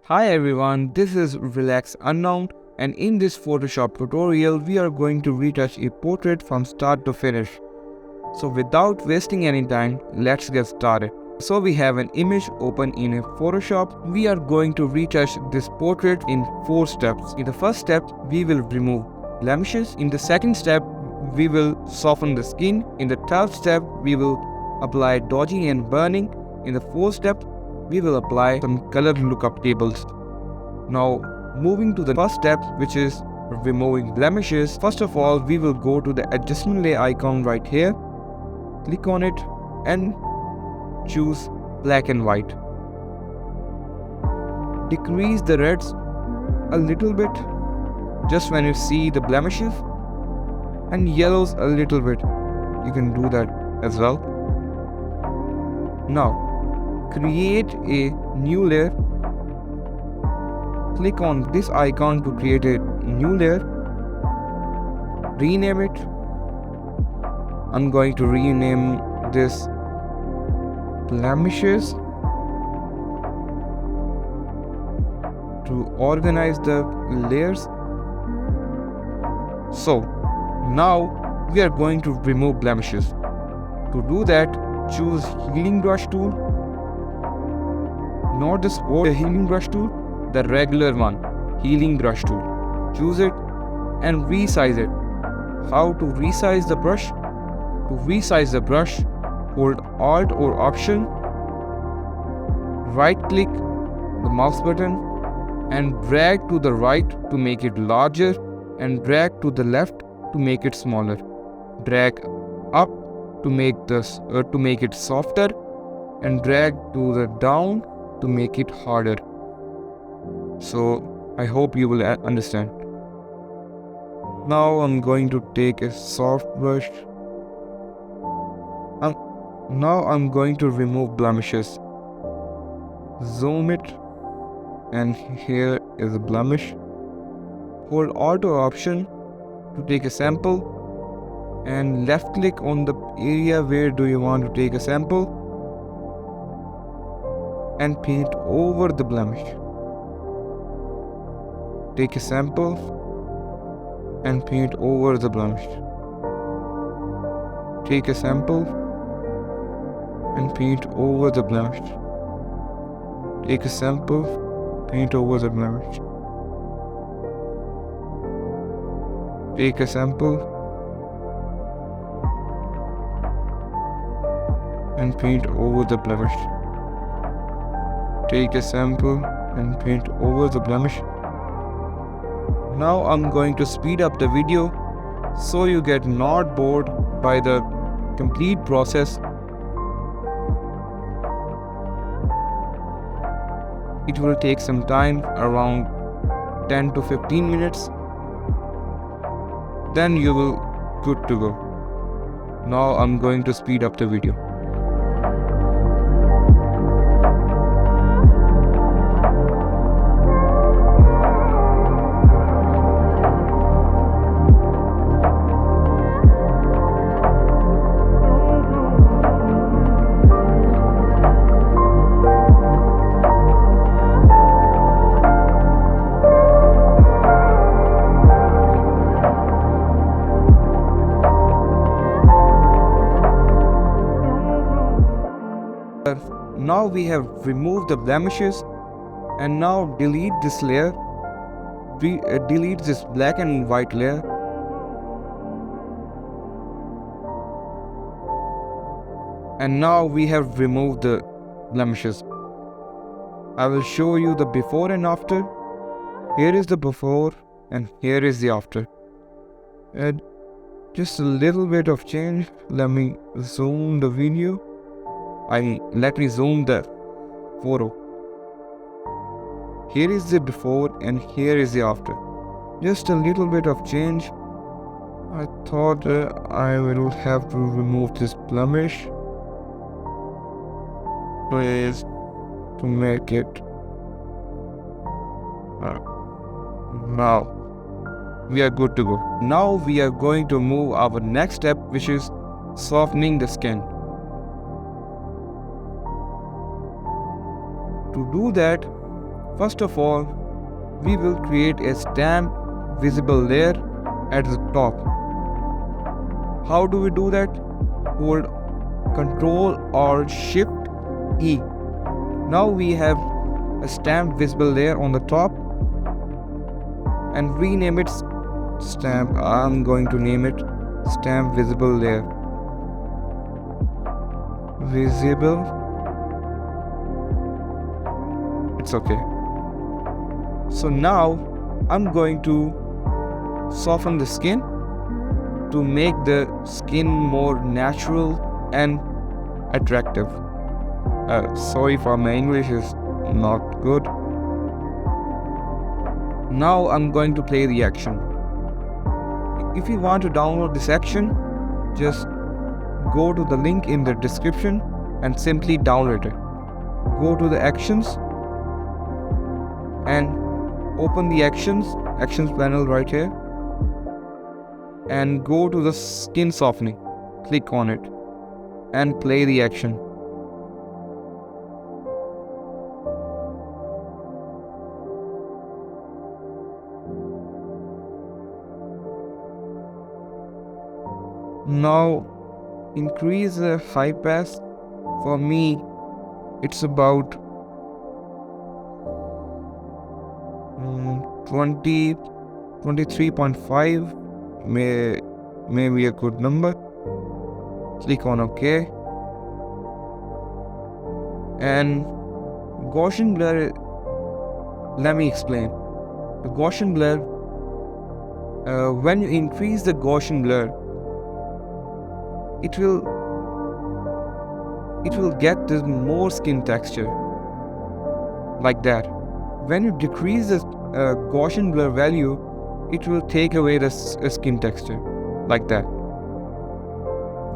Hi everyone, this is Relax Unknown, and in this Photoshop tutorial we are going to retouch a portrait from start to finish. So without wasting any time, let's get started. So we have an image open in a Photoshop. We are going to retouch this portrait in 4 steps. In the first step, we will remove blemishes. In the second step, we will soften the skin. In the third step, we will apply dodging and burning. In the fourth step, we will apply some color lookup tables. Now moving to the first step, which is removing blemishes. First of all, we will go to the adjustment layer icon right here, click on it and choose black and white. Decrease the reds a little bit just when you see the blemishes, and yellows a little bit. You can do that as well. Now create a new layer. Click on this icon to create a new layer. Rename it. I'm going to rename this Blemishes to organize the layers. So now we are going to remove blemishes. To do that, choose healing brush tool. Not the sport healing brush tool, the regular one, healing brush tool. Choose it and resize it. How to resize the brush? To resize the brush, hold Alt or Option, right click the mouse button and drag to the right to make it larger and drag to the left to make it smaller. Drag up to make it softer and drag to the down to make it harder. So I hope you will understand. Now I'm going to take a soft brush. Now I'm going to remove blemishes. Zoom it, and here is a blemish. Hold Alt or Option to take a sample and left click on the area where do you want to take a sample and paint over the blemish. Take a sample and paint over the blemish. Take a sample and paint over the blemish. Take a sample, paint over the blemish. Take a sample and paint over the blemish. Take a sample and paint over the blemish. Now I'm going to speed up the video so you get not bored by the complete process. It will take some time, around 10 to 15 minutes. Then you will good to go. Now I'm going to speed up the video. Now we have removed the blemishes, and now delete this layer. Delete this black and white layer. And now we have removed the blemishes. I will show you the before and after. Here is the before and here is the after. And just a little bit of change. Let me zoom the video. Let me zoom the photo. Here is the before and here is the after. Just a little bit of change. I thought I will have to remove this blemish please to make it. Now we are good to go. Now we are going to move our next step, which is softening the skin. To do that, First of all, we will create a stamp visible layer at the top. How do we do that? Hold Ctrl or Shift E. Now we have a stamp visible layer on the top, and rename it stamp. I'm going to name it stamp visible layer. Visible. It's okay. So now I'm going to soften the skin to make the skin more natural and attractive. Sorry for my English is not good. Now I'm going to play the action. If you want to download this action, just go to the link in the description and simply download it. Go to the actions and open the actions panel right here, and go to the skin softening. Click on it and play the action. Now increase the high pass. For me, it's about 23.5 may be a good number. Click on OK. And Gaussian blur, let me explain. The Gaussian blur, when you increase the Gaussian blur, it will get this more skin texture like that. When you decrease the Gaussian blur value, it will take away the skin texture like that.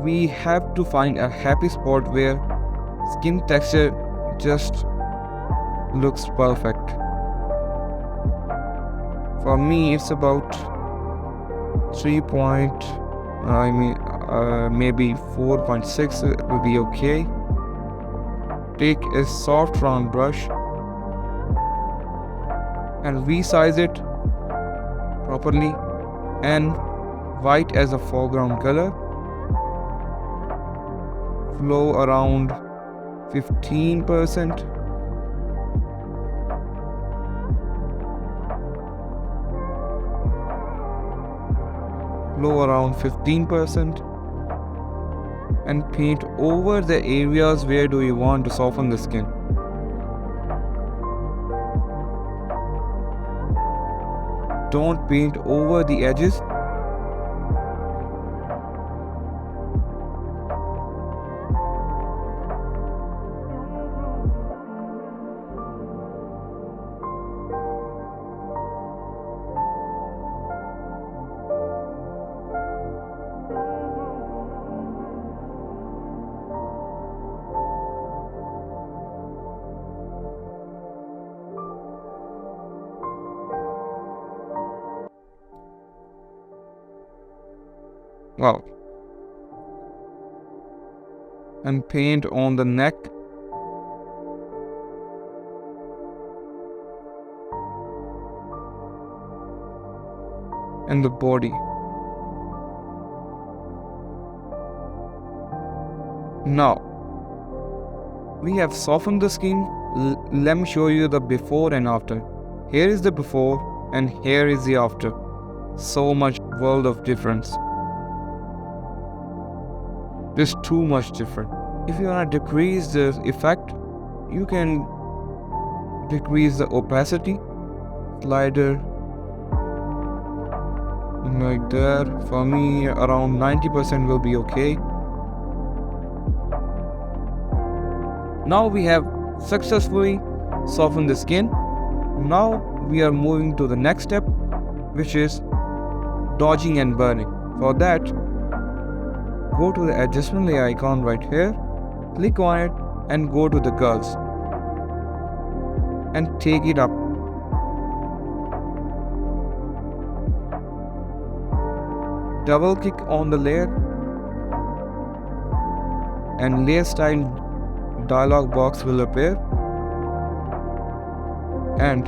We have to find a happy spot where skin texture just looks perfect. For me, it's about maybe 4.6 will be okay. Take a soft round brush and resize it properly, and white as a foreground color. Flow around 15%. Flow around 15%. And paint over the areas where do you want to soften the skin. Don't paint over the edges. Wow. And paint on the neck. And the body. Now, we have softened the skin. Let me show you the before and after. Here is the before and here is the after. So much world of difference. There's too much different. If you want to decrease the effect, you can decrease the opacity slider like that. For me, around 90% will be okay. Now we have successfully softened the skin. Now we are moving to the next step, which is dodging and burning. For that, go to the adjustment layer icon right here, click on it and go to the curves and take it up. Double click on the layer and layer style dialog box will appear. and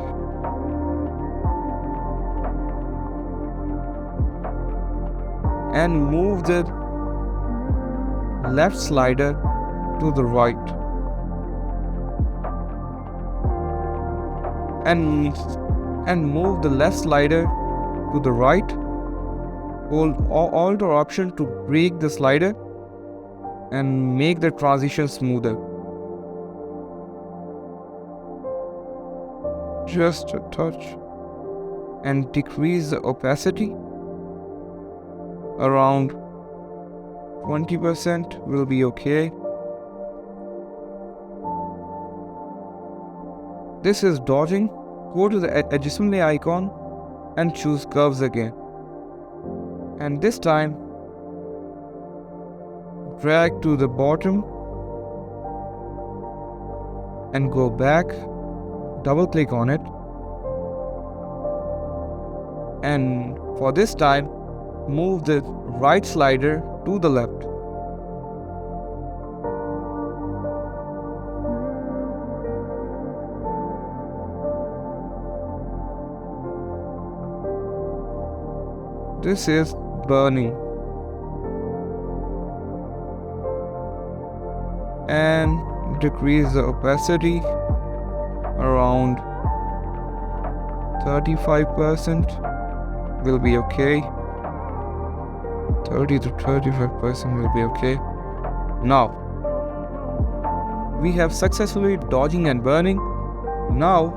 move the left slider to the right, and move the left slider to the right. Hold Alt or Option to break the slider and make the transition smoother. Just a touch, and decrease the opacity around 20% will be okay. This is dodging. Go to the adjustment layer icon and choose curves again. And this time, drag to the bottom and go back, double click on it, and for this time, move the right slider to the left. This is burning. And decrease the opacity around 35% will be okay. 30 to 35% will be okay. Now, we have successfully dodging and burning. Now,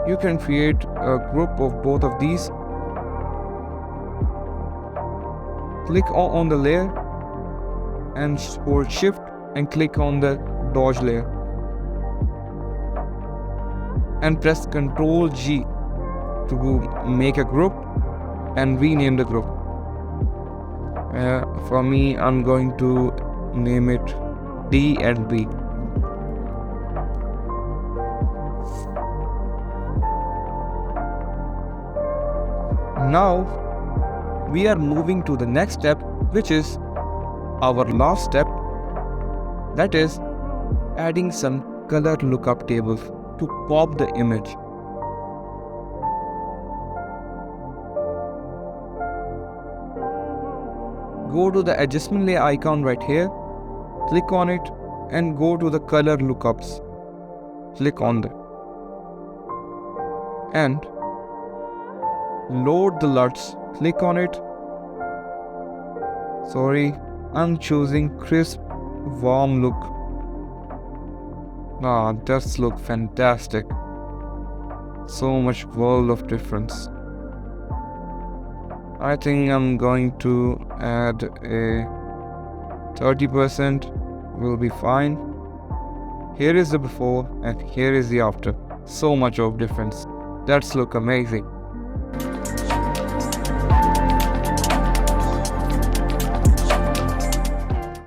you can create a group of both of these. Click on the layer and hold Shift and click on the dodge layer. And press Ctrl G to make a group and rename the group. For me, I'm going to name it D and B. Now we are moving to the next step, which is our last step, that is adding some color lookup tables to pop the image. Go to the adjustment layer icon right here, click on it and go to the color lookups. Click on that and load the LUTs. Click on it. Sorry, I'm choosing crisp, warm look. That's look fantastic. So much world of difference. I think I'm going to add a 30% will be fine. Here is the before and here is the after. So much of difference. That's look amazing.